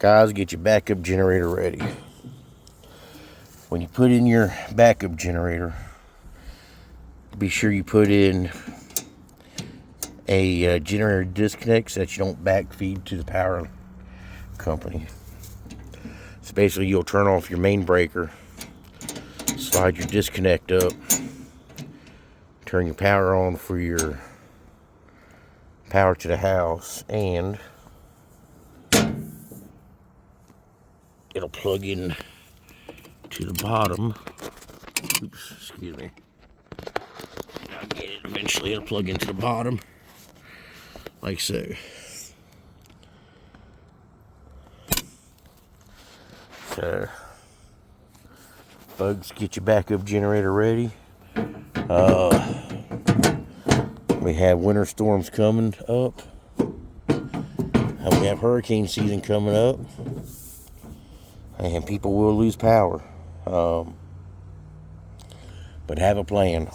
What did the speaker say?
Guys, get your backup generator ready. When you put in your backup generator, be sure you put in a generator disconnect so that you don't backfeed to the power company. So basically you'll turn off your main breaker, slide your disconnect up, turn your power on for your power to the house, and it'll plug in to the bottom. Oops, excuse me. I'll get it eventually. It'll plug into the bottom, like so. So, folks, get your backup generator ready. We have winter storms coming up. We have hurricane season coming up. And people will lose power. But have a plan.